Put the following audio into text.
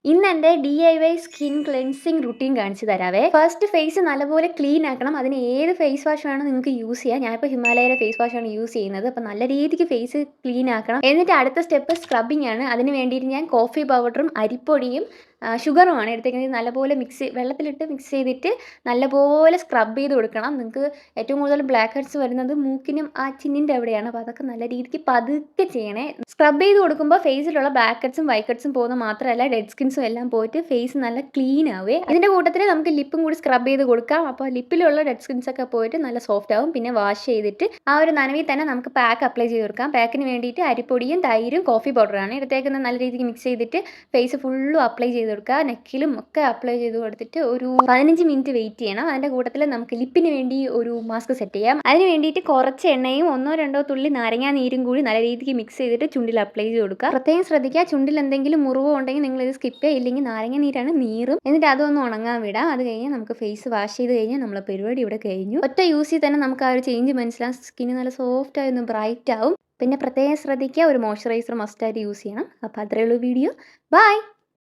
ഇന്ന് എൻ്റെ DIY skin cleansing routine കാണിച്ചു തരാവേ. ഫസ്റ്റ് ഫേസ് നല്ലപോലെ ക്ലീൻ ആക്കണം. അതിന് ഏത് ഫേസ് വാഷ് വേണം നിങ്ങൾക്ക് യൂസ് ചെയ്യാം. ഞാനിപ്പോൾ ഹിമാലയയുടെ ഫേസ് വാഷാണ് യൂസ് ചെയ്യുന്നത്. അപ്പോൾ നല്ല രീതിക്ക് ഫേസ് ക്ലീൻ ആക്കണം. എന്നിട്ട് അടുത്ത സ്റ്റെപ്പ് സ്ക്രബിങ് ആണ്. അതിന് വേണ്ടിയിട്ട് ഞാൻ കോഫി പൗഡറും അരിപ്പൊടിയും ഷുഗറുമാണ് എടുത്തേക്കുന്നത്. നല്ലപോലെ വെള്ളത്തിലിട്ട് മിക്സ് ചെയ്തിട്ട് നല്ലപോലെ സ്ക്രബ് ചെയ്ത് കൊടുക്കണം. നിങ്ങൾക്ക് ഏറ്റവും കൂടുതൽ ബ്ലാക്ക് ഹെഡ്സ് വരുന്നത് മൂക്കിനും ആ ചിന്നിൻ്റെ അവിടെയാണ്. അപ്പോൾ അതൊക്കെ നല്ല രീതിക്ക് പതുക്കെ ചെയ്യണേ. സ്ക്രബ് ചെയ്ത് കൊടുക്കുമ്പോൾ ഫേസിലുള്ള ബ്ലാക്ക് ഹെഡ്സും വൈറ്റ് ഹെഡ്സും പോകുന്ന മാത്രമല്ല ഡെഡ് സ്കിൻസും എല്ലാം പോയിട്ട് ഫേസ് നല്ല ക്ലീൻ ആവേ. ഇതിൻ്റെ കൂട്ടത്തിൽ നമുക്ക് ലിപ്പും കൂടി സ്ക്രബ് ചെയ്ത് കൊടുക്കാം. അപ്പോൾ ലിപ്പിലുള്ള ഡെഡ് സ്കിൻസ് ഒക്കെ പോയിട്ട് നല്ല സോഫ്റ്റ് ആവും. പിന്നെ വാഷ് ചെയ്തിട്ട് ആ ഒരു നനവിൽ തന്നെ നമുക്ക് പാക്ക് അപ്ലൈ ചെയ്ത് കൊടുക്കാം. പാക്കിന് വേണ്ടിയിട്ട് അരിപ്പൊടിയും തൈരും കോഫി പൗഡറാണ് എടുത്തേക്കുന്നത്. നല്ല രീതിക്ക് മിക്സ് ചെയ്തിട്ട് ഫേസ് ഫുള്ളും അപ്ലൈ ചെയ്ത് കൊടുക്കുക. നെക്കിലും ഒക്കെ അപ്ലൈ ചെയ്ത് കൊടുത്തിട്ട് ഒരു 15 മിനിറ്റ് വെയിറ്റ് ചെയ്യണം. അതിൻ്റെ കൂട്ടത്തിൽ നമുക്ക് ലിപ്പിന് വേണ്ടി ഒരു മാസ്ക് സെറ്റ് ചെയ്യാം. അതിന് വേണ്ടിയിട്ട് കുറച്ച് എണ്ണയും 1-2 തുള്ളി നാരങ്ങാ നീരും കൂടി നല്ല രീതിക്ക് മിക്സ് ചെയ്തിട്ട് ചുണ്ടിൽ അപ്ലൈ ചെയ്ത് കൊടുക്കുക. പ്രത്യേകം ശ്രദ്ധിക്കുക, ചുണ്ടിൽ എന്തെങ്കിലും മുറിവോ ഉണ്ടെങ്കിൽ നിങ്ങൾ ഇത് സ്കിപ്പ് ചെയ്യുക. ഇല്ലെങ്കിൽ നാരങ്ങ നീരാണ് നീറും. എന്നിട്ട് അതൊന്ന് ഉണങ്ങാൻ വിടാം. അത് കഴിഞ്ഞ് നമുക്ക് ഫേസ് വാഷ് ചെയ്ത് കഴിഞ്ഞാൽ നമ്മളെ പരിപാടി ഇവിടെ കഴിഞ്ഞു. ഒറ്റ യൂസിൽ തന്നെ നമുക്ക് ആ ഒരു ചേഞ്ച് മനസ്സിലാവും. സ്കിന്ന് നല്ല സോഫ്റ്റ് ആയി ഒന്ന് ബ്രൈറ്റ് ആവും. പിന്നെ പ്രത്യേകം ശ്രദ്ധിക്കുക, ഒരു മോയ്സ്ചറൈസർ മസ്റ്റായിട്ട് യൂസ് ചെയ്യണം. അപ്പോൾ അത്രയേ ഉള്ളൂ വീഡിയോ. ബൈ.